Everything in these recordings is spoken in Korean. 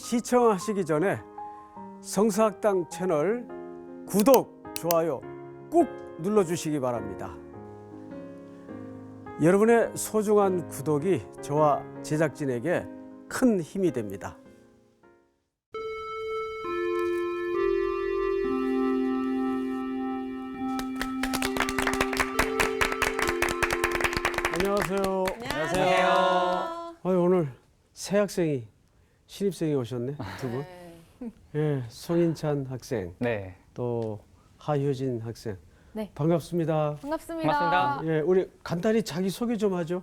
시청하시기 전에 성서학당 채널 구독, 좋아요 꾹 눌러주시기 바랍니다. 여러분의 소중한 구독이 저와 제작진에게 큰 힘이 됩니다. 안녕하세요. 안녕하세요. 오늘 새 학생이 신입생이 오셨네, 두 분. 예, 송인찬 학생, 네. 또 하효진 학생. 네. 반갑습니다. 반갑습니다. 반갑습니다. 예, 우리 간단히 자기 소개 좀 하죠.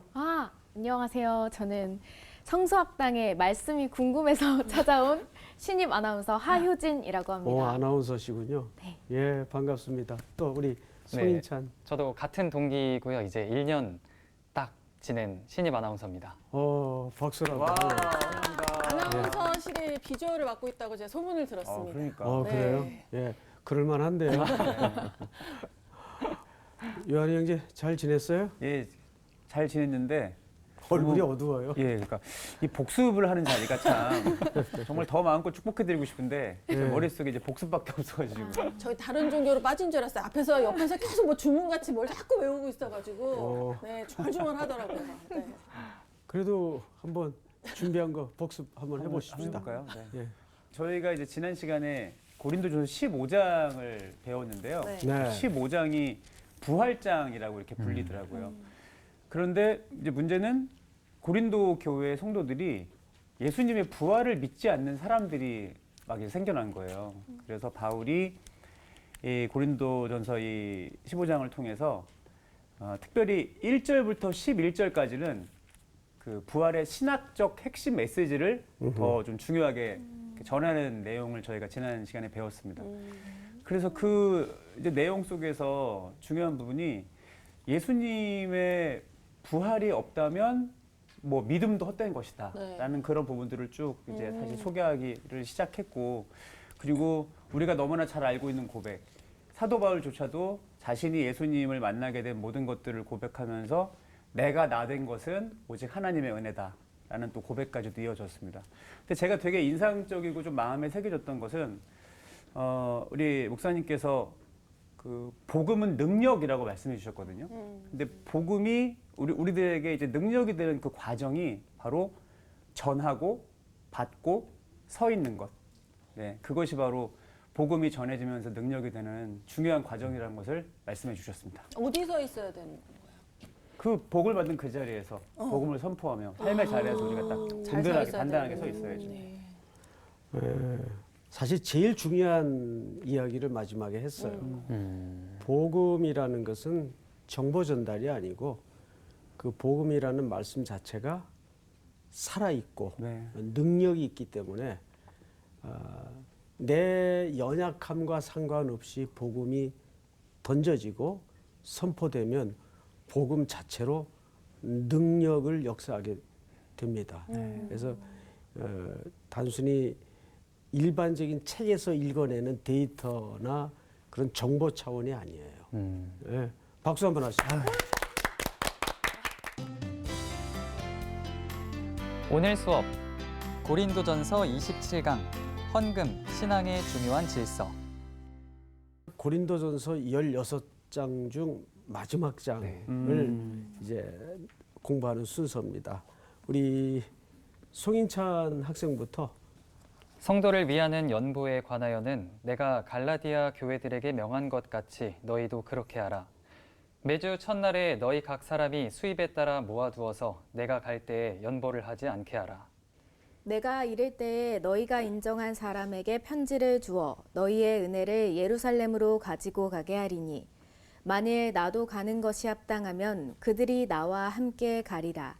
안녕하세요. 저는 성수학당의 말씀이 궁금해서 찾아온 신입 아나운서 하효진이라고 합니다. 아나운서시군요. 네. 예, 반갑습니다. 또 우리 송인찬. 저도 같은 동기고요. 이제 1년 딱 지낸 신입 아나운서입니다. 박수라고. 와, 네. 아나운서실의 비주얼을 맡고 있다고 제가 소문을 들었습니다. 그러니까. 네. 그래요? 예, 그럴만한데요. 요한이 형제 잘 지냈어요? 예, 잘 지냈는데 얼굴이 너무- 어두워요. 예, 그러니까 이 복습을 하는 자리가 참 정말 더 마음껏 축복해드리고 싶은데 제 예. 머릿속에 이제 복습밖에 없어가지고 저희 다른 종교로 빠진 줄 알았어요. 앞에서 옆에서 계속 뭐 주문같이 뭘 자꾸 외우고 있어가지고 어. 네, 중얼중얼하더라고요. 네. 그래도 한번 준비한 거 복습 한번 해보십시다. 해볼까요? 네. 예. 저희가 이제 지난 시간에 고린도전서 15장을 배웠는데요. 네. 네. 15장이 부활장이라고 이렇게 불리더라고요. 그런데 이제 문제는 고린도 교회 성도들이 예수님의 부활을 믿지 않는 사람들이 막 이제 생겨난 거예요. 그래서 바울이 이 고린도전서 이 15장을 통해서 특별히 1절부터 11절까지는 그 부활의 신학적 핵심 메시지를 더 좀 중요하게 전하는 내용을 저희가 지난 시간에 배웠습니다. 그래서 그 이제 내용 속에서 중요한 부분이 예수님의 부활이 없다면 뭐 믿음도 헛된 것이다 네. 라는 그런 부분들을 쭉 이제 다시 소개하기를 시작했고, 그리고 우리가 너무나 잘 알고 있는 고백, 사도 바울조차도 자신이 예수님을 만나게 된 모든 것들을 고백하면서 내가 나 된 것은 오직 하나님의 은혜다 라는 또 고백까지도 이어졌습니다. 근데 제가 되게 인상적이고 좀 마음에 새겨졌던 것은 우리 목사님께서 그 복음은 능력이라고 말씀해 주셨거든요. 근데 복음이 우리들에게 이제 능력이 되는 그 과정이 바로 전하고 받고 서 있는 것. 네, 그것이 바로 복음이 전해지면서 능력이 되는 중요한 과정이라는 것을 말씀해 주셨습니다. 어디서 있어야 되는 건가요? 그 복을 받은 그 자리에서 복음을 선포하며 삶의 자리에서 우리가 딱 잘 든든하게 서 있어야 단단하게 되는. 서 있어야죠. 네. 예, 사실 제일 중요한 이야기를 마지막에 했어요. 복음이라는 것은 정보 전달이 아니고 그 복음이라는 말씀 자체가 살아있고 네. 능력이 있기 때문에 내 연약함과 상관없이 복음이 던져지고 선포되면 복음 자체로 능력을 역사하게 됩니다. 그래서 단순히 일반적인 책에서 읽어내는 데이터나 그런 정보 차원이 아니에요. 예, 박수 한번 하시죠. 오늘 수업 고린도전서 27강 헌금 신앙의 중요한 질서. 고린도전서 16장 중 마지막 장을 이제 공부하는 순서입니다. 우리 송인찬 학생부터. 성도를 위하는 연보에 관하여는 내가 갈라디아 교회들에게 명한 것 같이 너희도 그렇게 하라. 매주 첫날에 너희 각 사람이 수입에 따라 모아두어서 내가 갈 때에 연보를 하지 않게 하라. 내가 이를 때에 너희가 인정한 사람에게 편지를 주어 너희의 은혜를 예루살렘으로 가지고 가게 하리니 만일 나도 가는 것이 합당하면 그들이 나와 함께 가리라.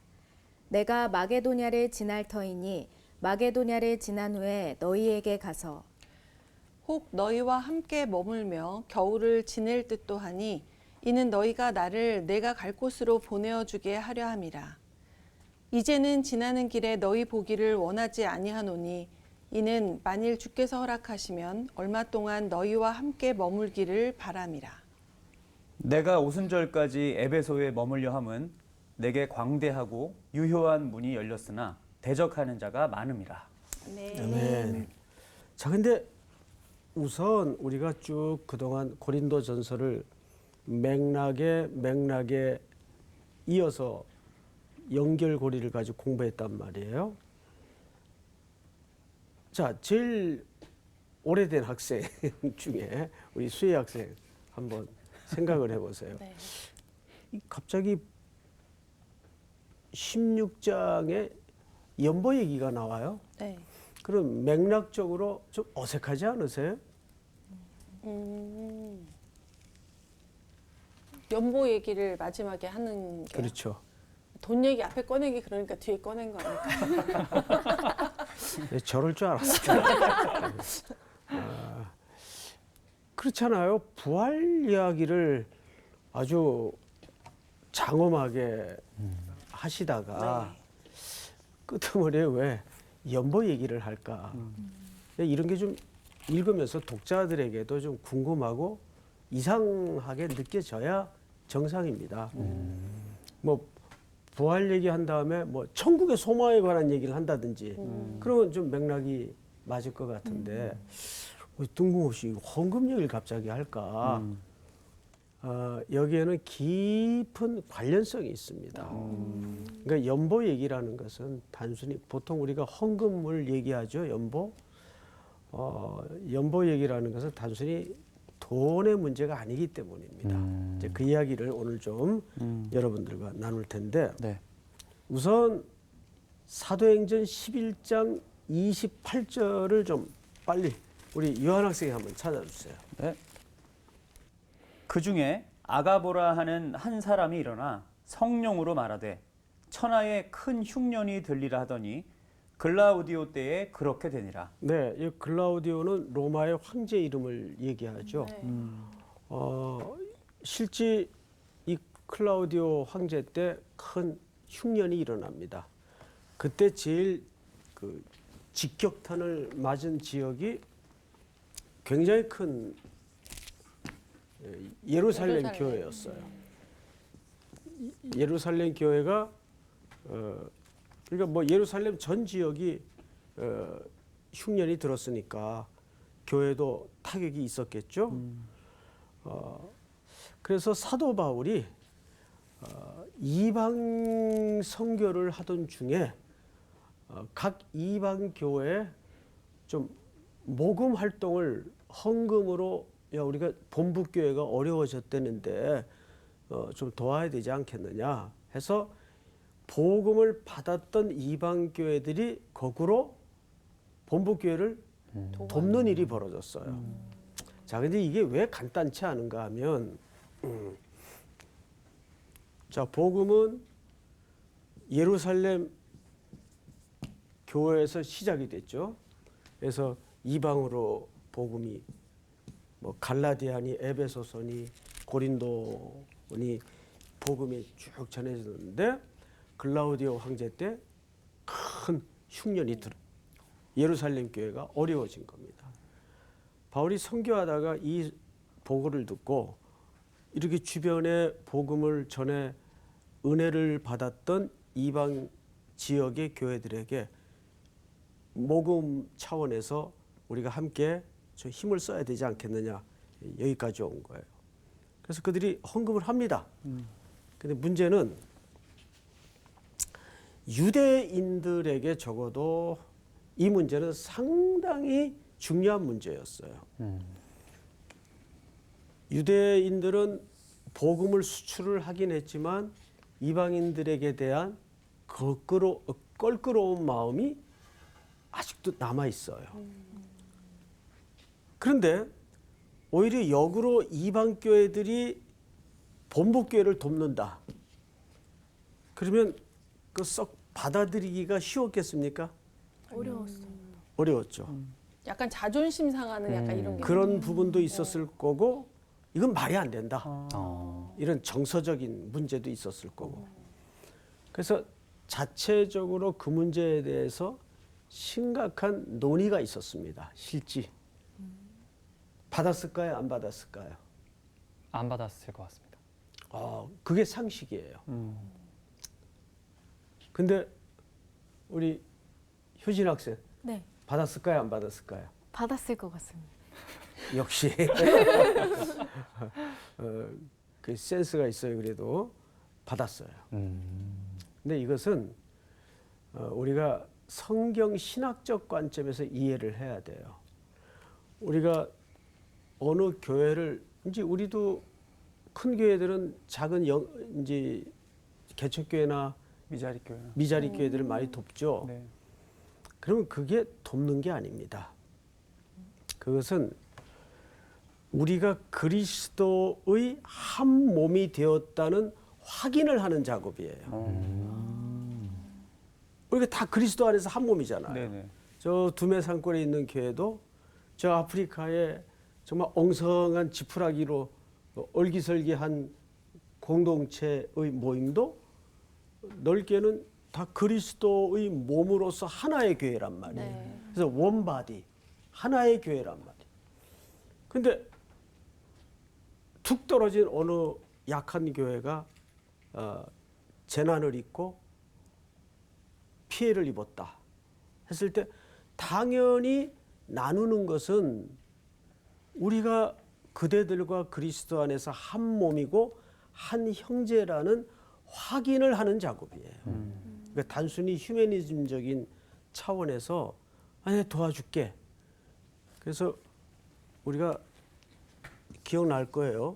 내가 마게도냐를 지날 터이니 마게도냐를 지난 후에 너희에게 가서 혹 너희와 함께 머물며 겨울을 지낼 듯도 하니 이는 너희가 나를 내가 갈 곳으로 보내어 주게 하려 함이라. 이제는 지나는 길에 너희 보기를 원하지 아니하노니 이는 만일 주께서 허락하시면 얼마 동안 너희와 함께 머물기를 바람이라. 내가 오순절까지 에베소에 머물려 함은 내게 광대하고 유효한 문이 열렸으나 대적하는 자가 많음이라. 네. 아멘. 자, 근데 우선 우리가 쭉 그동안 고린도 전서를 맥락에 이어서 연결고리를 가지고 공부했단 말이에요. 자, 제일 오래된 학생 중에 우리 수혜 학생 한번 생각을 해보세요. 네. 갑자기 16장에 연보 얘기가 나와요. 네. 그럼 맥락적으로 좀 어색하지 않으세요? 연보 얘기를 마지막에 하는 게 그렇죠. 돈 얘기 앞에 꺼내기 그러니까 뒤에 꺼낸 거 아닐까? 네, 저럴 줄 알았어요. 그렇잖아요. 부활 이야기를 아주 장엄하게 하시다가 끄트머리에 왜 연보 얘기를 할까? 이런 게 좀 읽으면서 독자들에게도 좀 궁금하고 이상하게 느껴져야 정상입니다. 뭐 부활 얘기한 다음에 뭐 천국의 소망에 관한 얘기를 한다든지 그러면 좀 맥락이 맞을 것 같은데 뜬금없이 헌금 얘기를 갑자기 할까? 여기에는 깊은 관련성이 있습니다. 그러니까 연보 얘기라는 것은 단순히 보통 우리가 헌금을 얘기하죠. 연보. 연보 얘기라는 것은 단순히 돈의 문제가 아니기 때문입니다. 이제 그 이야기를 오늘 좀 여러분들과 나눌 텐데 네. 우선 사도행전 11장 28절을 좀 빨리 우리 요한 학생이 한번 찾아주세요. 네. 그 중에 아가보라 하는 한 사람이 일어나 성령으로 말하되 천하에 큰 흉년이 들리라 하더니 글라우디오 때에 그렇게 되니라. 네, 이 글라우디오는 로마의 황제 이름을 얘기하죠. 실제 이 클라우디오 황제 때 큰 흉년이 일어납니다. 그때 제일 그 직격탄을 맞은 지역이 굉장히 큰 예루살렘 교회였어요. 예루살렘 교회가 그러니까 뭐 예루살렘 전 지역이 흉년이 들었으니까 교회도 타격이 있었겠죠. 그래서 사도 바울이 이방 선교를 하던 중에 각 이방 교회에 좀 모금 활동을 헌금으로 야 우리가 본부 교회가 어려워졌다는데 좀 도와야 되지 않겠느냐 해서 복음을 받았던 이방 교회들이 거꾸로 본부 교회를 돕는 일이 벌어졌어요. 자, 근데 이게 왜 간단치 않은가 하면 자, 복음은 예루살렘 교회에서 시작이 됐죠. 그래서 이방으로 복음이 뭐 갈라디아니, 에베소서니, 고린도니 복음이 쭉 전해졌는데 글라우디오 황제 때 큰 흉년이 들어 예루살렘 교회가 어려워진 겁니다. 바울이 선교하다가 이 보고를 듣고 이렇게 주변에 복음을 전해 은혜를 받았던 이방 지역의 교회들에게 모금 차원에서 우리가 함께 좀 힘을 써야 되지 않겠느냐 여기까지 온 거예요. 그래서 그들이 헌금을 합니다. 근데 문제는 유대인들에게 적어도 이 문제는 상당히 중요한 문제였어요. 유대인들은 복음을 수출을 하긴 했지만 이방인들에게 대한 껄끄러운 마음이 아직도 남아 있어요. 그런데 오히려 역으로 이방 교회들이 본부 교회를 돕는다. 그러면 그 썩 받아들이기가 쉬웠겠습니까? 어려웠죠. 약간 자존심 상하는 약간 이런 게 그런 부분도 있었을 거고 이건 말이 안 된다. 이런 정서적인 문제도 있었을 거고. 그래서 자체적으로 그 문제에 대해서 심각한 논의가 있었습니다. 실제. 받았을까요? 안 받았을까요? 안 받았을 것 같습니다. 그게 상식이에요. 근데 우리 효진 학생 네. 받았을까요? 안 받았을까요? 받았을 것 같습니다. 역시 그 센스가 있어요. 그래도 받았어요. 근데 이것은 우리가 성경 신학적 관점에서 이해를 해야 돼요. 우리가 어느 교회를 이제 우리도 큰 교회들은 작은 이제 개척교회나 미자리 교회. 미자리 교회들을 많이 돕죠. 네. 그러면 그게 돕는 게 아닙니다. 그것은 우리가 그리스도의 한 몸이 되었다는 확인을 하는 작업이에요. 우리가 다 그리스도 안에서 한 몸이잖아요. 네네. 저 두메 산골에 있는 교회도 저 아프리카에 정말 엉성한 지푸라기로 얼기설기한 공동체의 모임도 넓게는 다 그리스도의 몸으로서 하나의 교회란 말이에요. 네. 그래서 원바디, 하나의 교회란 말이에요. 근데 툭 떨어진 어느 약한 교회가 재난을 입고 피해를 입었다 했을 때 당연히 나누는 것은 우리가 그대들과 그리스도 안에서 한 몸이고 한 형제라는 확인을 하는 작업이에요. 그러니까 단순히 휴머니즘적인 차원에서 아니 도와줄게. 그래서 우리가 기억날 거예요.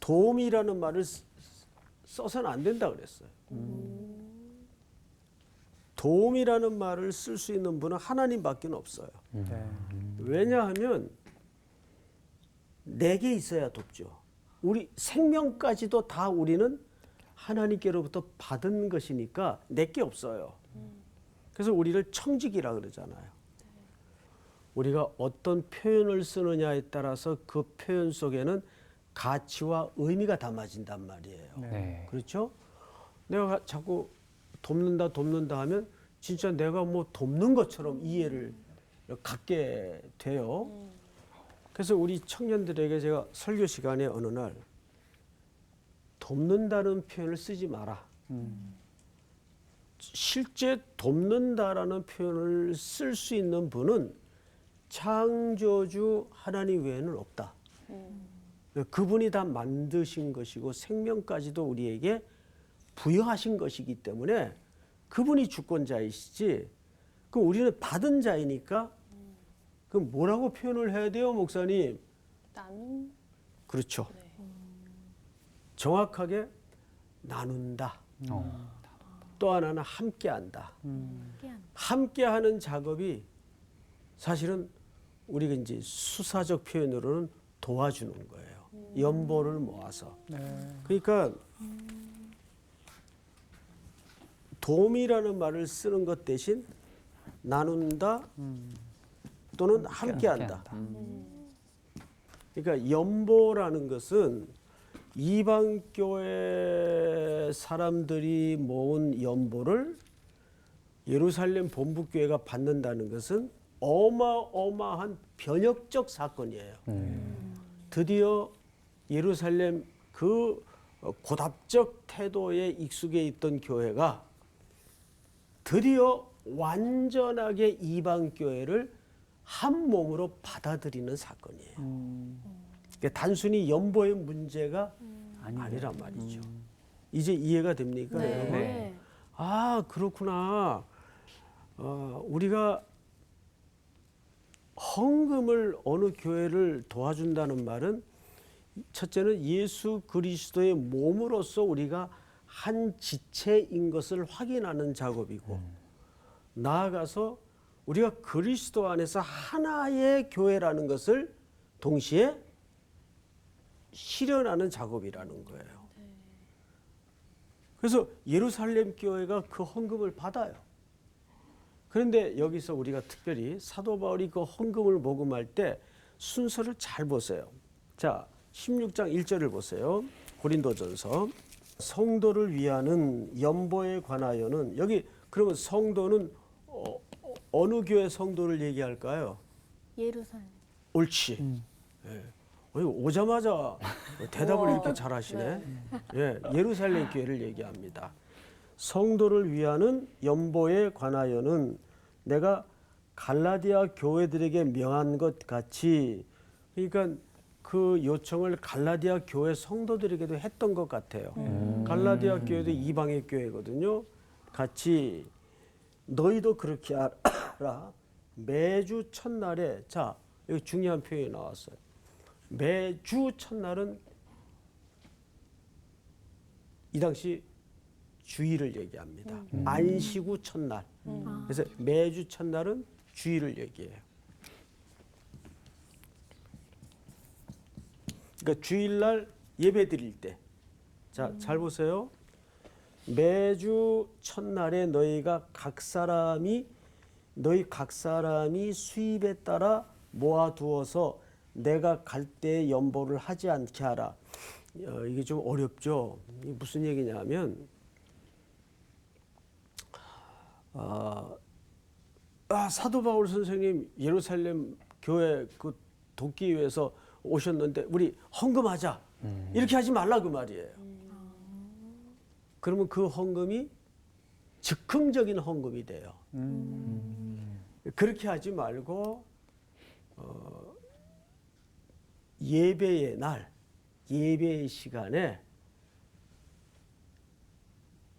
도움이라는 말을 써서는 안 된다 그랬어요. 도움이라는 말을 쓸 수 있는 분은 하나님밖에 없어요. 네. 왜냐하면 내게 있어야 돕죠. 우리 생명까지도 다 우리는 하나님께로부터 받은 것이니까 내게 없어요. 그래서 우리를 청직이라 그러잖아요. 우리가 어떤 표현을 쓰느냐에 따라서 그 표현 속에는 가치와 의미가 담아진단 말이에요. 네. 그렇죠? 내가 자꾸 돕는다 하면 진짜 내가 뭐 돕는 것처럼 이해를 갖게 돼요. 그래서 우리 청년들에게 제가 설교 시간에 어느 날 돕는다는 표현을 쓰지 마라. 실제 돕는다라는 표현을 쓸 수 있는 분은 창조주 하나님 외에는 없다. 그분이 다 만드신 것이고 생명까지도 우리에게 부여하신 것이기 때문에 그분이 주권자이시지. 그럼 우리는 받은 자이니까 그럼 뭐라고 표현을 해야 돼요, 목사님? 나눔. 그렇죠. 정확하게 나눈다. 또 하나는 함께한다. 함께하는 작업이 사실은 우리가 이제 수사적 표현으로는 도와주는 거예요. 연보를 모아서. 그러니까 도움이라는 말을 쓰는 것 대신 나눈다 또는 함께한다. 그러니까 연보라는 것은 이방 교회 사람들이 모은 연보를 예루살렘 본부교회가 받는다는 것은 어마어마한 변혁적 사건이에요. 드디어 예루살렘 그 고답적 태도에 익숙해 있던 교회가 드디어 완전하게 이방 교회를 한 몸으로 받아들이는 사건이에요. 그러니까 단순히 연보의 문제가 아니란 말이죠. 이제 이해가 됩니까, 네. 여러분? 네. 아, 그렇구나. 우리가 헌금을 어느 교회를 도와준다는 말은 첫째는 예수 그리스도의 몸으로서 우리가 한 지체인 것을 확인하는 작업이고 나아가서 우리가 그리스도 안에서 하나의 교회라는 것을 동시에 실현하는 작업이라는 거예요. 그래서 예루살렘 교회가 그 헌금을 받아요. 그런데 여기서 우리가 특별히 사도 바울이 그 헌금을 모금할 때 순서를 잘 보세요. 자, 16장 1절을 보세요. 고린도전서. 성도를 위하는 연보에 관하여는 여기 그러면 성도는 어느 교회 성도를 얘기할까요? 예루살렘. 옳지. 예. 오자마자 대답을 이렇게 잘하시네. 예, 예루살렘 교회를 얘기합니다. 성도를 위하는 연보에 관하여는 내가 갈라디아 교회들에게 명한 것 같이, 그러니까 그 요청을 갈라디아 교회 성도들에게도 했던 것 같아요. 갈라디아 교회도 이방의 교회거든요. 같이 너희도 그렇게 알아. 매주 첫날에, 자 여기 중요한 표현이 나왔어요. 매주 첫날은 이 당시 주일을 얘기합니다. 안식 후 첫날. 그래서 매주 첫날은 주일을 얘기해요. 그러니까 주일날 예배 드릴 때, 자, 잘 보세요. 매주 첫날에 너희 각 사람이 수입에 따라 모아두어서 내가 갈 때 연보를 하지 않게 하라. 이게 좀 어렵죠. 이게 무슨 얘기냐면, 사도 바울 선생님 예루살렘 교회 그 돕기위해서 오셨는데 우리 헌금하자. 이렇게 하지 말라 그 말이에요. 그러면 그 헌금이 즉흥적인 헌금이 돼요. 그렇게 하지 말고 예배의 날, 예배의 시간에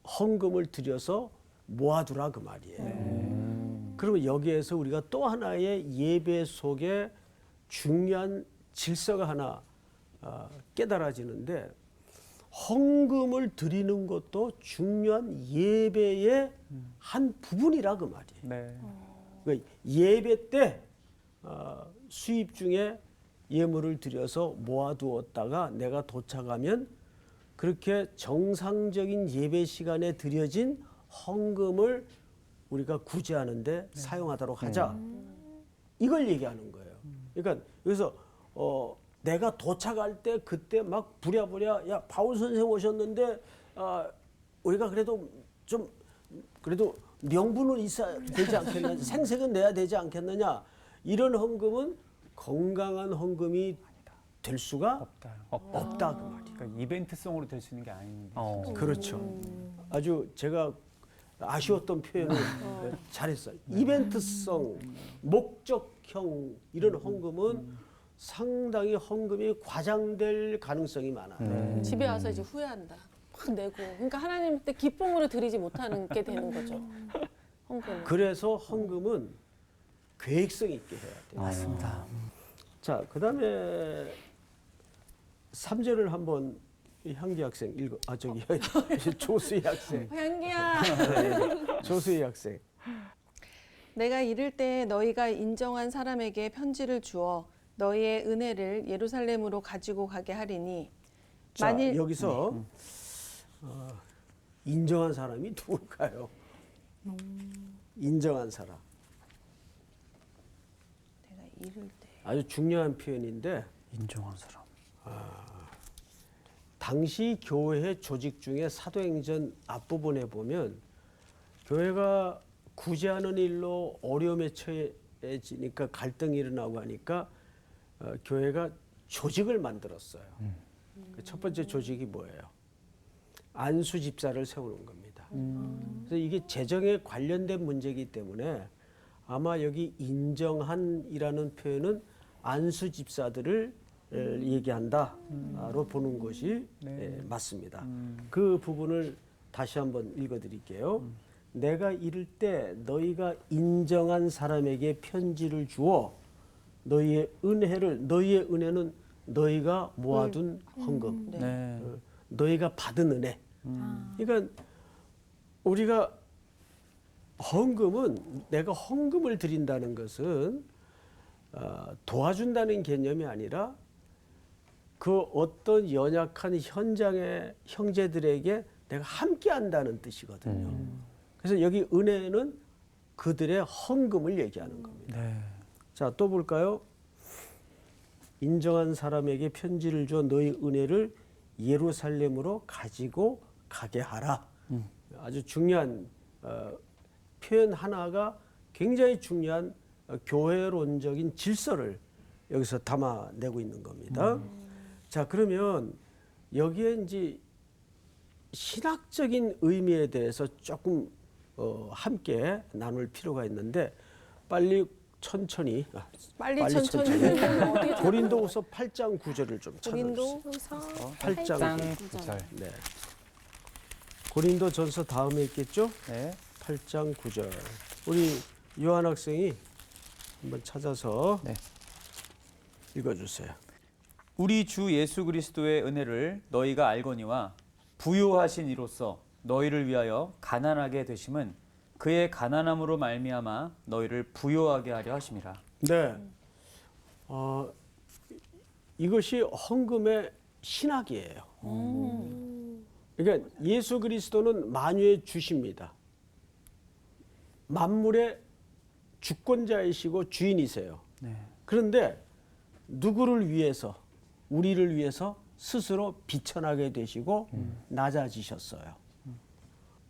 헌금을 들여서 모아두라 그 말이에요. 그러면 여기에서 우리가 또 하나의 예배 속에 중요한 질서가 하나 깨달아지는데, 헌금을 드리는 것도 중요한 예배의 한 부분이라 그 말이에요. 네. 그러니까 예배 때 수입 중에 예물을 들여서 모아두었다가 내가 도착하면 그렇게 정상적인 예배 시간에 드려진 헌금을 우리가 구제하는데 사용하도록 하자. 이걸 얘기하는 거예요. 그러니까 여기서 내가 도착할 때 그때 막 부랴부랴, 야 바울 선생 오셨는데 우리가 그래도 좀 그래도 명분은 있어야 되지 않겠느냐, 생색은 내야 되지 않겠느냐, 이런 헌금은 건강한 헌금이 될 수가 없다 그 말이에요. 그러니까 이벤트성으로 될 수 있는 게 아닌데. 그렇죠. 아주 제가 아쉬웠던 표현을 잘했어요. 이벤트성, 목적형 이런 헌금은 상당히 헌금이 과장될 가능성이 많아요. 집에 와서 이제 후회한다. 막 내고. 그러니까 하나님한테 기쁨으로 드리지 못하는 게 되는 거죠. 헌금. 그래서 헌금은 계획성 있게 해야 돼요. 맞습니다. 자, 그다음에 3절을 한번 향기 학생 읽어. 조수희 학생. 향기야. 조수희 학생. 내가 이를 때 너희가 인정한 사람에게 편지를 주어 너희의 은혜를 예루살렘으로 가지고 가게 하리니 자, 만일 여기서 인정한 사람이 누굴까요? 인정한 사람. 내가 이를 때 아주 중요한 표현인데, 인정한 사람. 당시 교회 조직 중에 사도행전 앞부분에 보면 교회가 구제하는 일로 어려움에 처해지니까 갈등이 일어나고 하니까 교회가 조직을 만들었어요. 첫 번째 조직이 뭐예요? 안수 집사를 세우는 겁니다. 그래서 이게 재정에 관련된 문제이기 때문에 아마 여기 인정한이라는 표현은 안수 집사들을 얘기한다로 보는 것이 맞습니다. 그 부분을 다시 한번 읽어드릴게요. 내가 이를 때 너희가 인정한 사람에게 편지를 주어 너희의 은혜는 너희가 모아둔 헌금, 네. 너희가 받은 은혜. 그러니까 우리가 헌금은, 내가 헌금을 드린다는 것은 도와준다는 개념이 아니라 그 어떤 연약한 현장의 형제들에게 내가 함께 한다는 뜻이거든요. 그래서 여기 은혜는 그들의 헌금을 얘기하는 겁니다. 네. 자, 또 볼까요? 인정한 사람에게 편지를 줘 너희 은혜를 예루살렘으로 가지고 가게 하라. 아주 중요한 표현 하나가 굉장히 중요한 교회론적인 질서를 여기서 담아내고 있는 겁니다. 자, 그러면 여기에 이제 신학적인 의미에 대해서 조금 함께 나눌 필요가 있는데, 빨리 천천히 빨리 빨리 천천히 천천히. 하면 어떻게 고린도후서 8장 9절을 좀 찾아주세요. 고린도후서 8장 장 9절. 9절. 네. 고린도전서 다음에 있겠죠? 네. 8장 9절. 우리 요한 학생이 한번 찾아서 네. 읽어주세요. 우리 주 예수 그리스도의 은혜를 너희가 알거니와 부요하신 이로써 너희를 위하여 가난하게 되심은 그의 가난함으로 말미암아 너희를 부요하게 하려 하심이라. 네. 이것이 헌금의 신학이에요. 그러니까 예수 그리스도는 만유의 주십니다. 만물의 주권자이시고 주인이세요. 네. 그런데 누구를 위해서, 우리를 위해서 스스로 비천하게 되시고 낮아지셨어요.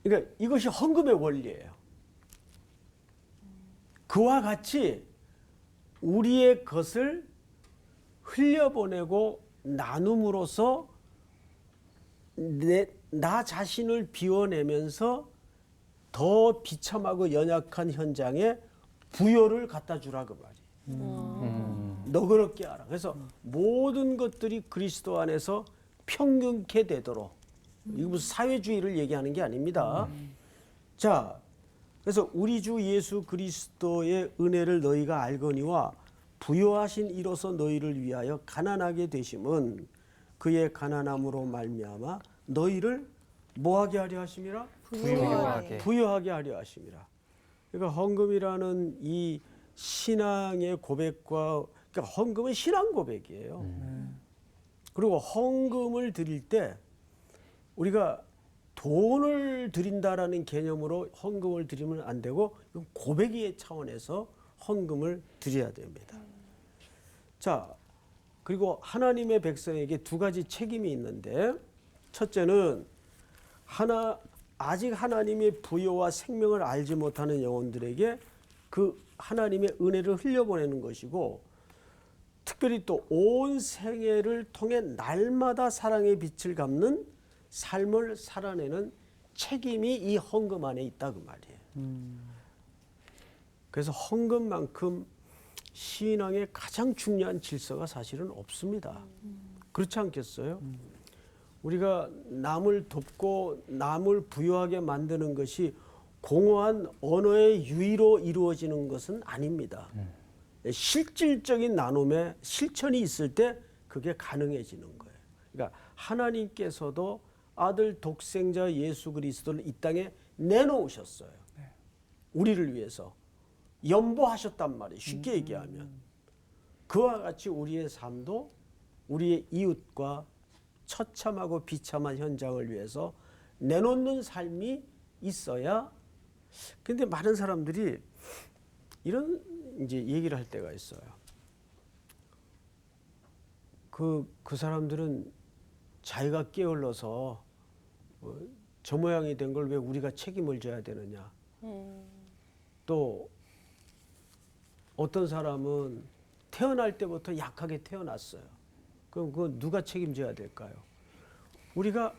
그러니까 이것이 헌금의 원리예요. 그와 같이 우리의 것을 흘려보내고 나눔으로써 나 자신을 비워내면서 더 비참하고 연약한 현장에 부여를 갖다 주라 그 말이에요. 너그럽게 하라. 그래서 모든 것들이 그리스도 안에서 평균케 되도록. 이거 무슨 사회주의를 얘기하는 게 아닙니다. 자, 그래서 우리 주 예수 그리스도의 은혜를 너희가 알거니와 부요하신 이로써 너희를 위하여 가난하게 되심은 그의 가난함으로 말미암아 너희를 뭐하게 하려 하심이라? 부유하게. 부유하게 하려 하심이라. 그러니까 헌금이라는 이 신앙의 고백과, 그러니까 헌금은 신앙 고백이에요. 그리고 헌금을 드릴 때 우리가 돈을 드린다라는 개념으로 헌금을 드리면 안 되고 이건 고백의 차원에서 헌금을 드려야 됩니다. 자, 그리고 하나님의 백성에게 두 가지 책임이 있는데, 첫째는 아직 하나님의 부여와 생명을 알지 못하는 영혼들에게 그 하나님의 은혜를 흘려보내는 것이고, 특별히 또 온 생애를 통해 날마다 사랑의 빛을 갚는 삶을 살아내는 책임이 이 헌금 안에 있다 그 말이에요. 그래서 헌금만큼 신앙의 가장 중요한 질서가 사실은 없습니다. 그렇지 않겠어요? 우리가 남을 돕고 남을 부유하게 만드는 것이 공허한 언어의 유의로 이루어지는 것은 아닙니다. 실질적인 나눔의 실천이 있을 때 그게 가능해지는 거예요. 그러니까 하나님께서도 아들 독생자 예수 그리스도를 이 땅에 내놓으셨어요. 우리를 위해서 연보하셨단 말이에요. 쉽게 얘기하면. 그와 같이 우리의 삶도 우리의 이웃과 처참하고 비참한 현장을 위해서 내놓는 삶이 있어야. 근데 많은 사람들이 이런 이제 얘기를 할 때가 있어요. 그 사람들은 자기가 게을러서 저 모양이 된 걸 왜 우리가 책임을 져야 되느냐. 또 어떤 사람은 태어날 때부터 약하게 태어났어요. 그럼 그건 누가 책임져야 될까요? 우리가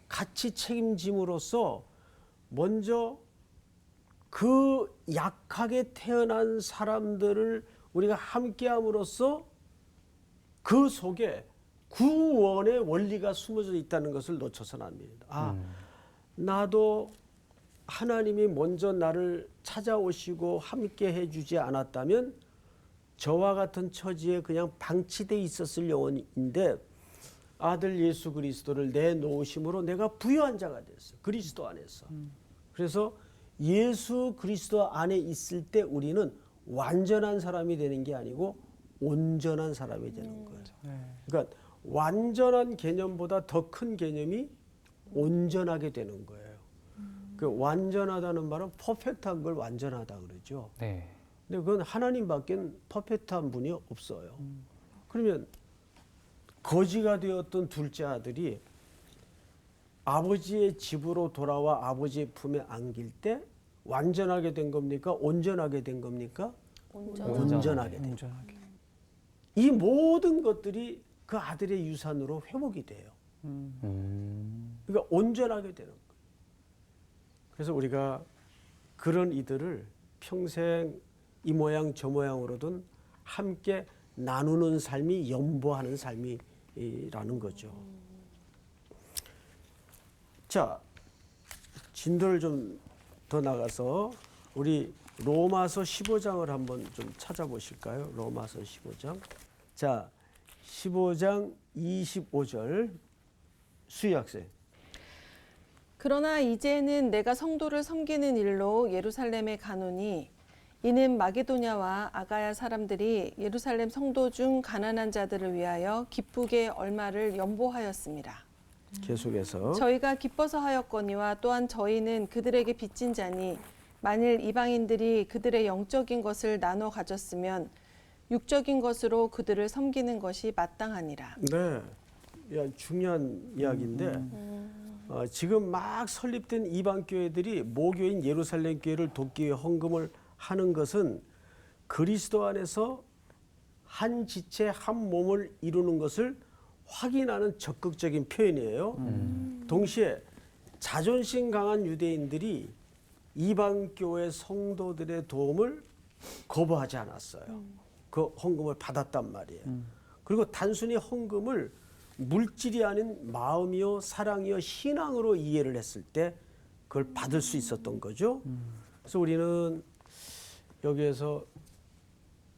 같이 책임짐으로써 먼저 그 약하게 태어난 사람들을 우리가 함께함으로써 그 속에 구원의 원리가 숨어져 있다는 것을 놓쳐서는 안 됩니다. 나도 하나님이 먼저 나를 찾아오시고 함께 해주지 않았다면 저와 같은 처지에 그냥 방치돼 있었을 영혼인데 아들 예수 그리스도를 내놓으심으로 내가 부유한 자가 됐어요. 그리스도 안에서. 그래서 예수 그리스도 안에 있을 때 우리는 완전한 사람이 되는 게 아니고 온전한 사람이 되는 거예요. 그러니까 완전한 개념보다 더 큰 개념이 온전하게 되는 거예요. 그 완전하다는 말은 퍼펙트한 걸 완전하다 그러죠. 네. 근데 그건 하나님밖에 퍼펙트한 분이 없어요. 그러면 거지가 되었던 둘째 아들이 아버지의 집으로 돌아와 아버지의 품에 안길 때 완전하게 된 겁니까? 온전하게 된 겁니까? 온전하게 된 거예요. 이 모든 것들이 그 아들의 유산으로 회복이 돼요. 그러니까 온전하게 되는 거예요. 그래서 우리가 그런 이들을 평생 이 모양 저 모양으로든 함께 나누는 삶이 연보하는 삶이라는 거죠. 자, 진도를 좀 더 나가서 우리 로마서 15장을 한번 좀 찾아보실까요? 로마서 15장. 자, 15장 25절 수희 학생. 그러나 이제는 내가 성도를 섬기는 일로 예루살렘에 가노니 이는 마게도냐와 아가야 사람들이 예루살렘 성도 중 가난한 자들을 위하여 기쁘게 얼마를 연보하였습니다. 계속해서 저희가 기뻐서 하였거니와 또한 저희는 그들에게 빚진 자니 만일 이방인들이 그들의 영적인 것을 나눠 가졌으면 육적인 것으로 그들을 섬기는 것이 마땅하니라. 네, 야, 중요한 이야기인데 지금 막 설립된 이방 교회들이 모교인 예루살렘 교회를 돕기 위해 헌금을 하는 것은 그리스도 안에서 한 지체 한 몸을 이루는 것을 확인하는 적극적인 표현이에요. 동시에 자존심 강한 유대인들이 이방 교회 성도들의 도움을 거부하지 않았어요. 그 헌금을 받았단 말이에요. 그리고 단순히 헌금을 물질이 아닌 마음이요 사랑이요 신앙으로 이해를 했을 때 그걸 받을 수 있었던 거죠. 그래서 우리는 여기에서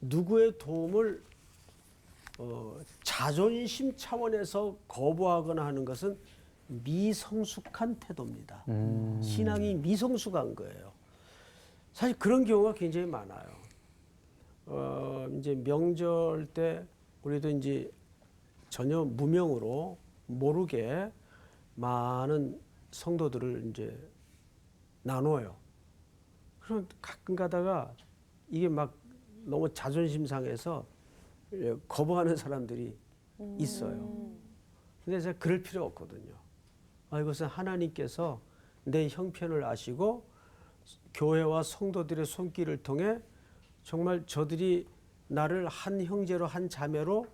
누구의 도움을 자존심 차원에서 거부하거나 하는 것은 미성숙한 태도입니다. 신앙이 미성숙한 거예요. 사실 그런 경우가 굉장히 많아요. 이제 명절 때 우리도 이제 전혀 무명으로 모르게 많은 성도들을 이제 나눠요. 그럼 가끔 가다가 이게 막 너무 자존심 상해서 거부하는 사람들이 있어요. 근데 제가 그럴 필요 없거든요. 이것은 하나님께서 내 형편을 아시고 교회와 성도들의 손길을 통해 정말 저들이 나를 한 형제로 한 자매로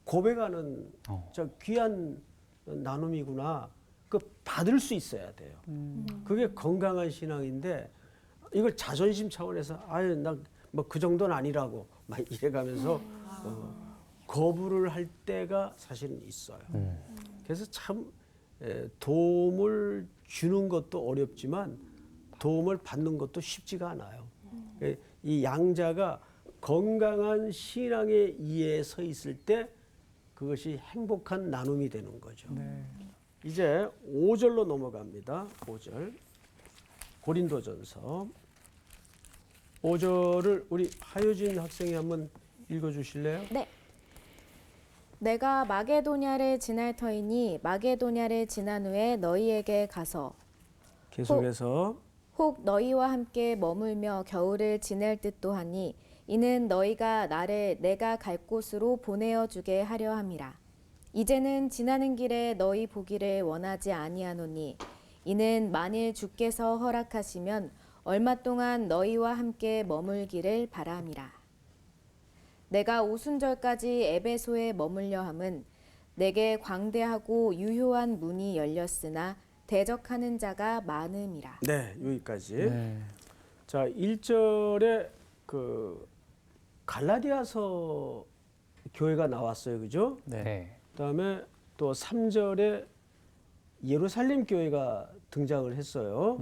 고백하는 저 귀한 나눔이구나. 그 받을 수 있어야 돼요. 그게 건강한 신앙인데 이걸 자존심 차원에서 아유 나 뭐 그 정도는 아니라고 막 이래가면서 거부를 할 때가 사실은 있어요. 그래서 참 도움을 주는 것도 어렵지만 도움을 받는 것도 쉽지가 않아요. 이 양자가 건강한 신앙의 이해에 서 있을 때 그것이 행복한 나눔이 되는 거죠. 네. 이제 5절로 넘어갑니다. 5절. 고린도전서 5절을 우리 하효진 학생이 한번 읽어주실래요? 네. 내가 마게도냐를 지날 터이니 마게도냐를 지난 후에 너희에게 가서 계속해서 혹 너희와 함께 머물며 겨울을 지낼 듯도 하니 이는 너희가 나를 내가 갈 곳으로 보내어 주게 하려 함이라. 이제는 지나는 길에 너희 보기를 원하지 아니하노니 이는 만일 주께서 허락하시면 얼마 동안 너희와 함께 머물기를 바람이라. 내가 오순절까지 에베소에 머물려 함은 내게 광대하고 유효한 문이 열렸으나 대적하는 자가 많음이라. 네, 여기까지. 네. 자, 1절에 그 갈라디아서 교회가 나왔어요. 그죠? 네. 그다음에 또 3절에 예루살렘 교회가 등장을 했어요.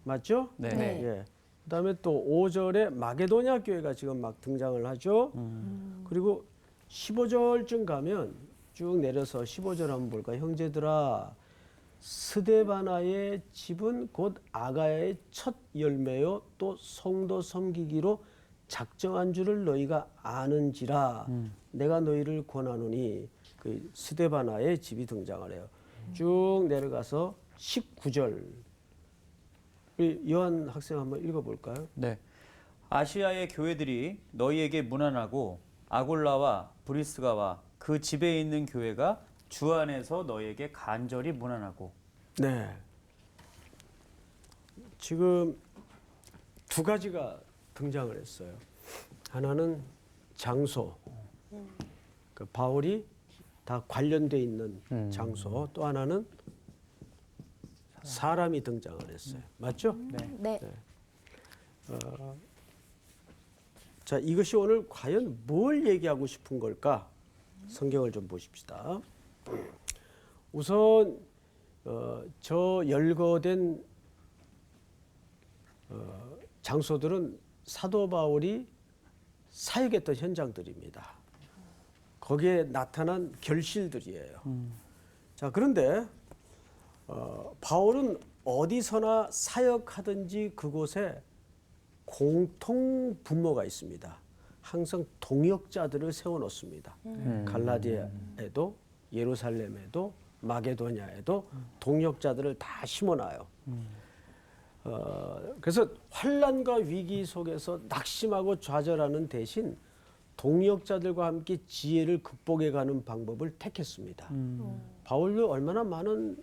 맞죠? 네. 네. 예. 그다음에 또 5절에 마게도냐 교회가 지금 막 등장을 하죠. 그리고 15절쯤 가면 쭉 내려서 15절 한번 볼까요? 형제들아, 스데바나의 집은 곧 아가야의 첫 열매요 또 성도 섬기기로 작정한 줄을 너희가 아는지라 내가 너희를 권하노니 그 스데바나의 집이 등장을 해요. 쭉 내려가서 19절 우리 요한 학생 한번 읽어볼까요? 네. 아시아의 교회들이 너희에게 문안하고 아골라와 브리스가와 그 집에 있는 교회가 주 안에서 너희에게 간절히 문안하고. 네. 지금 두 가지가 등장을 했어요. 하나는 장소, 그 바울이 다 관련돼 있는 장소. 또 하나는 사람이 등장을 했어요. 맞죠? 네. 네. 자, 이것이 오늘 과연 뭘 얘기하고 싶은 걸까? 성경을 좀 보십시다. 우선 저 열거된 장소들은 사도 바울이 사역했던 현장들입니다. 거기에 나타난 결실들이에요. 자, 그런데 바울은 어디서나 사역하든지 그곳에 공통 분모가 있습니다. 항상 동역자들을 세워놓습니다. 갈라디아에도 예루살렘에도 마게도냐에도 동역자들을 다 심어놔요. 그래서 환난과 위기 속에서 낙심하고 좌절하는 대신 동역자들과 함께 지혜를 극복해가는 방법을 택했습니다. 바울도 얼마나 많은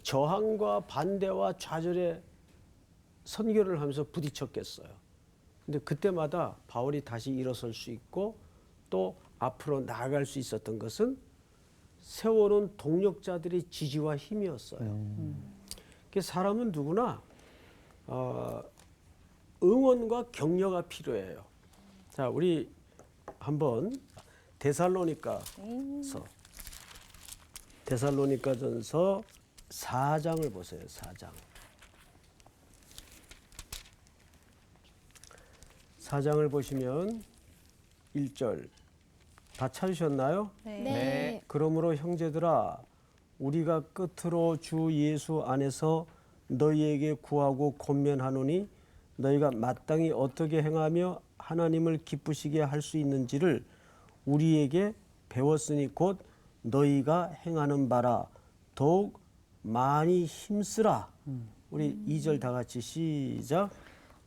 저항과 반대와 좌절의 선교를 하면서 부딪혔겠어요. 근데 그때마다 바울이 다시 일어설 수 있고 또 앞으로 나아갈 수 있었던 것은 세워놓은 동역자들의 지지와 힘이었어요. 사람은 누구나 응원과 격려가 필요해요. 자, 우리 한번 데살로니가전서 4장을 보세요. 4장. 4장을 보시면 1절 다 찾으셨나요? 네. 그러므로 형제들아 우리가 끝으로 주 예수 안에서 너희에게 구하고 권면하노니 너희가 마땅히 어떻게 행하며 하나님을 기쁘시게 할 수 있는지를 우리에게 배웠으니 곧 너희가 행하는 바라 더욱 많이 힘쓰라. 우리 2절 다 같이 시작.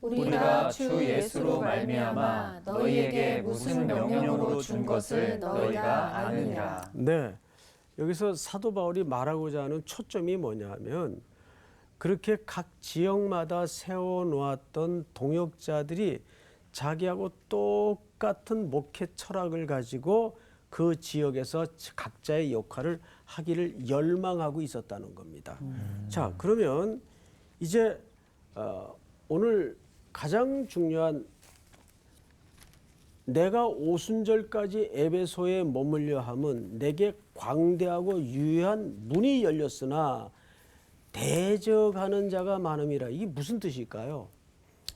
우리가 주 예수로 말미암아 너희에게 무슨 명령으로 준 것을 너희가 아느니라. 네, 여기서 사도 바울이 말하고자 하는 초점이 뭐냐 하면 그렇게 각 지역마다 세워놓았던 동역자들이 자기하고 똑같은 목회 철학을 가지고 그 지역에서 각자의 역할을 하기를 열망하고 있었다는 겁니다. 자, 그러면 이제 오늘 가장 중요한 내가 오순절까지 에베소에 머물려 함은 내게 광대하고 유효한 문이 열렸으나 대적하는 자가 많음이라. 이게 무슨 뜻일까요?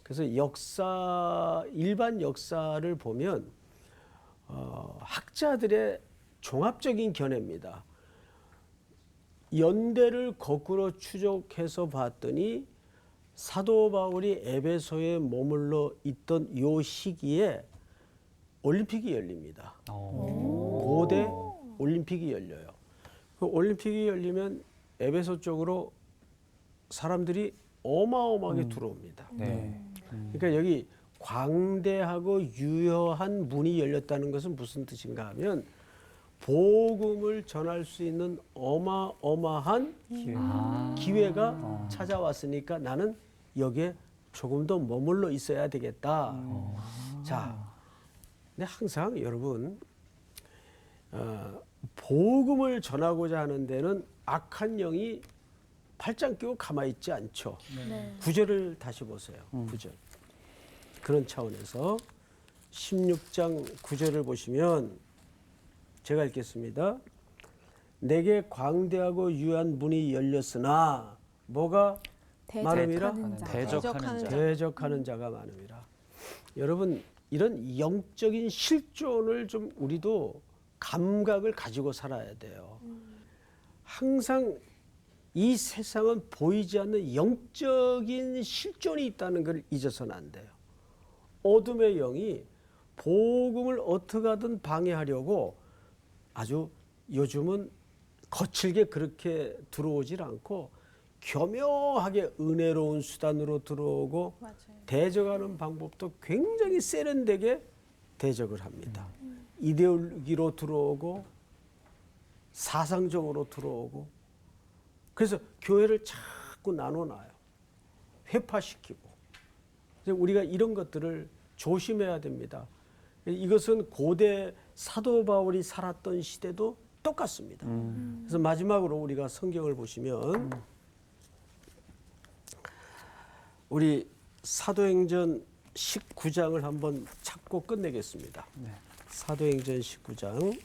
그래서 일반 역사를 보면 학자들의 종합적인 견해입니다. 연대를 거꾸로 추적해서 봤더니 사도 바울이 에베소에 머물러 있던 요 시기에 올림픽이 열립니다. 고대 올림픽이 열려요. 그 올림픽이 열리면 에베소 쪽으로 사람들이 어마어마하게 들어옵니다. 그러니까 여기 광대하고 유효한 문이 열렸다는 것은 무슨 뜻인가 하면 복음을 전할 수 있는 어마어마한 기회가 찾아왔으니까 나는 여기에 조금 더 머물러 있어야 되겠다. 자, 근데 항상 여러분 복음을 전하고자 하는 데는 악한 영이 팔짱 끼고 가만히 있지 않죠. 네. 9절을 다시 보세요. 9절. 그런 차원에서 16장 9절을 보시면 제가 읽겠습니다. 내게 광대하고 유한 문이 열렸으나 뭐가 많음이라? 대적하는 자가 많음이라. 여러분 이런 영적인 실존을 좀 우리도 감각을 가지고 살아야 돼요. 항상 이 세상은 보이지 않는 영적인 실존이 있다는 걸 잊어서는 안 돼요. 어둠의 영이 복음을 어떻게 하든 방해하려고 아주 요즘은 거칠게 그렇게 들어오질 않고 교묘하게 은혜로운 수단으로 들어오고 맞아요. 대적하는 방법도 굉장히 세련되게 대적을 합니다. 이데올기로 들어오고 사상적으로 들어오고 그래서 교회를 자꾸 나눠놔요. 회파시키고. 우리가 이런 것들을 조심해야 됩니다. 이것은 고대 사도 바울이 살았던 시대도 똑같습니다. 그래서 마지막으로 우리가 성경을 보시면 우리 사도행전 19장을 한번 찾고 끝내겠습니다. 네. 사도행전 19장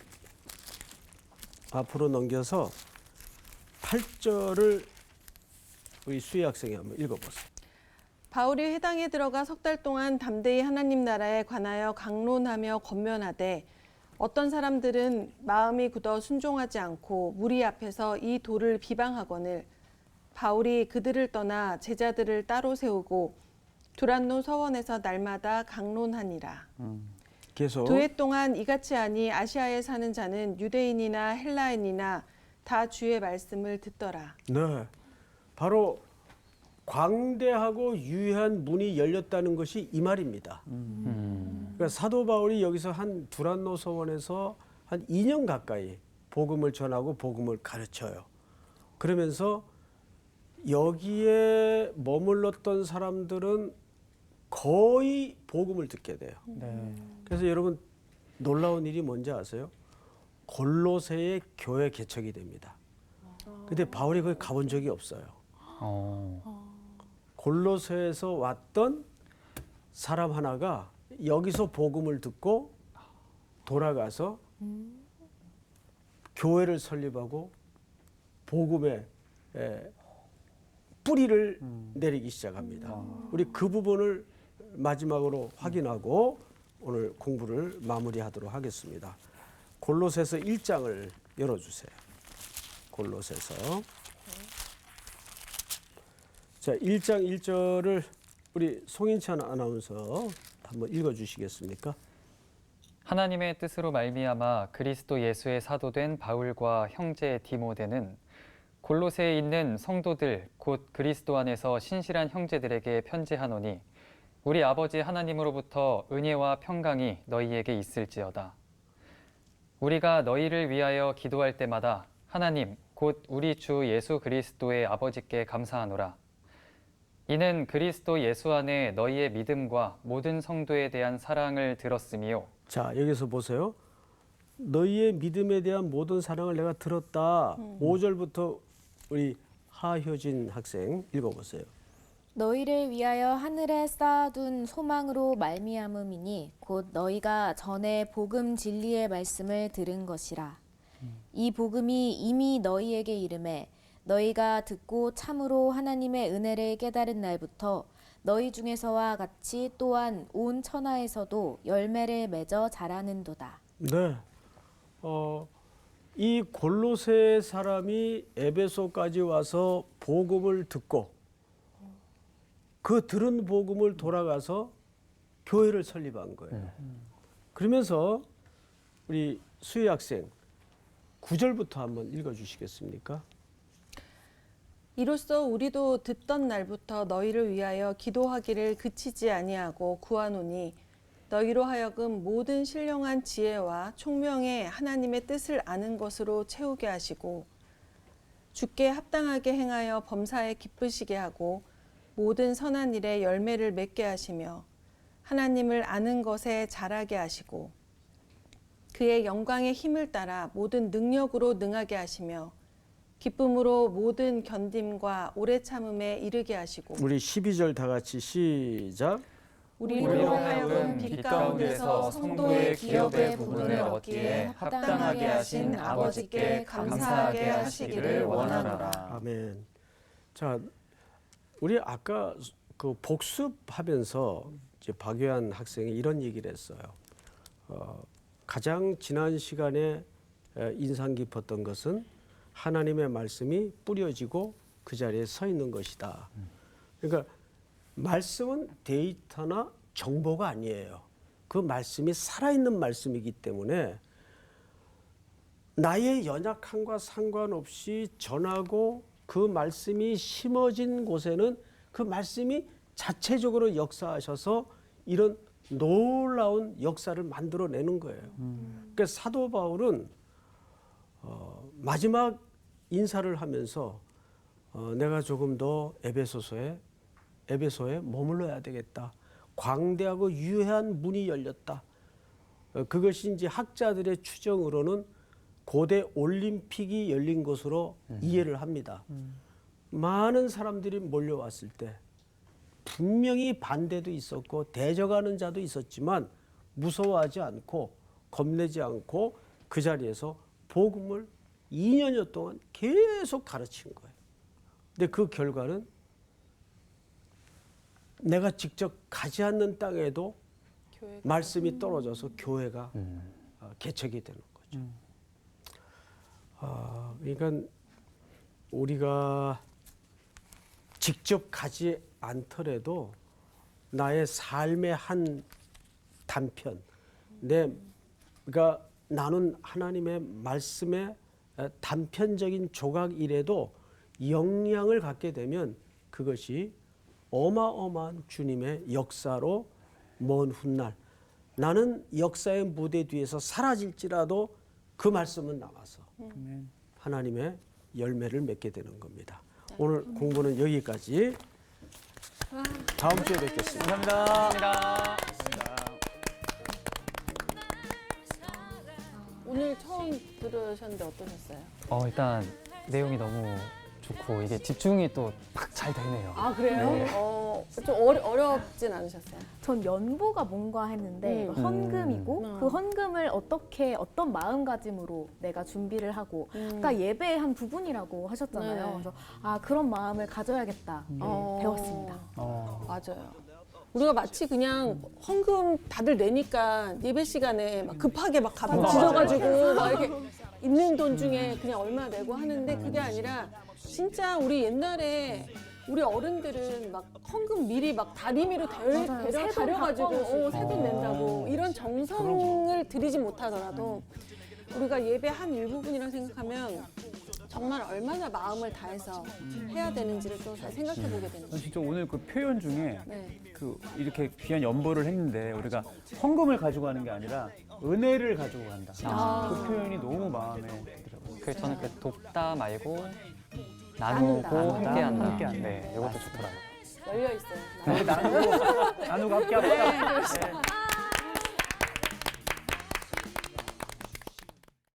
앞으로 넘겨서 8절을 우리 수희 학생이 한번 읽어보세요. 바울이 회당에 들어가 석 달 동안 담대히 하나님 나라에 관하여 강론하며 권면하되 어떤 사람들은 마음이 굳어 순종하지 않고 무리 앞에서 이 도를 비방하거늘 바울이 그들을 떠나 제자들을 따로 세우고 두란노 서원에서 날마다 강론하니라. 계속. 2해 동안 이같이 하니 아시아에 사는 자는 유대인이나 헬라인이나 다 주의 말씀을 듣더라. 네, 바로 광대하고 유해한 문이 열렸다는 것이 이 말입니다. 그러니까 사도 바울이 여기서 한 두란노 서원에서 한 2년 가까이 복음을 전하고 복음을 가르쳐요. 그러면서 여기에 머물렀던 사람들은 거의 복음을 듣게 돼요. 네. 그래서 여러분 놀라운 일이 뭔지 아세요? 골로새의 교회 개척이 됩니다. 근데 바울이 거기 가본 적이 없어요. 골로새에서 왔던 사람 하나가 여기서 복음을 듣고 돌아가서 교회를 설립하고 복음의 뿌리를 내리기 시작합니다. 우리 그 부분을 마지막으로 확인하고 오늘 공부를 마무리하도록 하겠습니다. 골로새서 1장을 열어주세요. 골로새서. 자, 1장 1절을 우리 송인찬 아나운서 한번 읽어주시겠습니까? 하나님의 뜻으로 말미암아 그리스도 예수의 사도된 바울과 형제 디모데는 골로새에 있는 성도들 곧 그리스도 안에서 신실한 형제들에게 편지하노니 우리 아버지 하나님으로부터 은혜와 평강이 너희에게 있을지어다. 우리가 너희를 위하여 기도할 때마다 하나님 곧 우리 주 예수 그리스도의 아버지께 감사하노라. 이는 그리스도 예수 안에 너희의 믿음과 모든 성도에 대한 사랑을 들었으며. 자, 여기서 보세요. 너희의 믿음에 대한 모든 사랑을 내가 들었다. 5절부터 우리 하효진 학생 읽어보세요. 너희를 위하여 하늘에 쌓아둔 소망으로 말미암음이니 곧 너희가 전에 복음 진리의 말씀을 들은 것이라. 이 복음이 이미 너희에게 이름에 너희가 듣고 참으로 하나님의 은혜를 깨달은 날부터 너희 중에서와 같이 또한 온 천하에서도 열매를 맺어 자라는도다. 네. 이 골로새 사람이 에베소까지 와서 복음을 듣고 그 들은 복음을 돌아가서 교회를 설립한 거예요. 그러면서 우리 수희 학생 9절부터 한번 읽어주시겠습니까? 이로써 우리도 듣던 날부터 너희를 위하여 기도하기를 그치지 아니하고 구하노니 너희로 하여금 모든 신령한 지혜와 총명에 하나님의 뜻을 아는 것으로 채우게 하시고 주께 합당하게 행하여 범사에 기쁘시게 하고 모든 선한 일에 열매를 맺게 하시며 하나님을 아는 것에 자라게 하시고 그의 영광의 힘을 따라 모든 능력으로 능하게 하시며 기쁨으로 모든 견딤과 오래 참음에 이르게 하시고 우리 12절 다 같이 시작. 우리로 하여금 빛 가운데서 성도의 기업의 부분을 얻기에 합당하게 하신 아버지께 감사하게 하시기를 원하노라. 아멘. 자, 우리 아까 그 복습하면서 이제 박유한 학생이 이런 얘기를 했어요. 가장 지난 시간에 인상 깊었던 것은 하나님의 말씀이 뿌려지고 그 자리에 서 있는 것이다. 그러니까 말씀은 데이터나 정보가 아니에요. 그 말씀이 살아있는 말씀이기 때문에 나의 연약함과 상관없이 전하고 그 말씀이 심어진 곳에는 그 말씀이 자체적으로 역사하셔서 이런 놀라운 역사를 만들어내는 거예요. 그러니까 사도 바울은 마지막 인사를 하면서 내가 조금 더 에베소에 머물러야 되겠다. 광대하고 유해한 문이 열렸다. 그것이 이제 학자들의 추정으로는 고대 올림픽이 열린 것으로 이해를 합니다. 많은 사람들이 몰려왔을 때 분명히 반대도 있었고 대적하는 자도 있었지만 무서워하지 않고 겁내지 않고 그 자리에서 복음을 2년여 동안 계속 가르친 거예요. 근데 그 결과는 내가 직접 가지 않는 땅에도 교회가. 말씀이 떨어져서 교회가 개척이 되는 거죠. 그러니까 우리가 직접 가지 않더라도 나의 삶의 한 단편, 그러니까 나는 하나님의 말씀의 단편적인 조각이라도 영향을 갖게 되면 그것이 어마어마한 주님의 역사로 먼 훗날 나는 역사의 무대 뒤에서 사라질지라도 그 말씀은 남아서 하나님의 열매를 맺게 되는 겁니다. 오늘 공부는 여기까지. 다음 주에 뵙겠습니다. 감사합니다. 오늘 처음 들으셨는데 어떠셨어요? 일단 내용이 너무 좋고 이게 집중이 또 팍 잘 되네요. 아 그래요? 네. 좀 어렵진 않으셨어요? 전 연보가 뭔가 했는데 헌금이고 그 헌금을 어떻게 어떤 마음가짐으로 내가 준비를 하고 그러니까 예배의 한 부분이라고 하셨잖아요. 네네. 그래서 그런 마음을 가져야겠다 배웠습니다. 맞아요. 우리가 마치 그냥 헌금 다들 내니까 예배 시간에 막 급하게 막 가방 지져가지고 막 이렇게 있는 돈 중에 그냥 얼마 내고 하는데 그게 아니라 진짜 우리 옛날에 우리 어른들은 막 헌금 미리 막 다리미로 다려가지고 새 돈 낸다고 이런 정성을 들이지 못하더라도 우리가 예배 한 일부분이라 생각하면 정말 얼마나 마음을 다해서 해야 되는지를 또 잘 생각해 보게 되는 난 거예요. 진짜 오늘 그 표현 중에 네. 그 이렇게 귀한 연보를 했는데 우리가 헌금을 가지고 가는 게 아니라 은혜를 가지고 간다. 그 표현이 너무 마음에 들더라고요. 저는 그 돕다 말고 나누고 함께한다. 함께한다. 네, 이것도 좋더라고요. 열려 있어요. 나누고 함께 합시다. 네, 그렇죠. 네.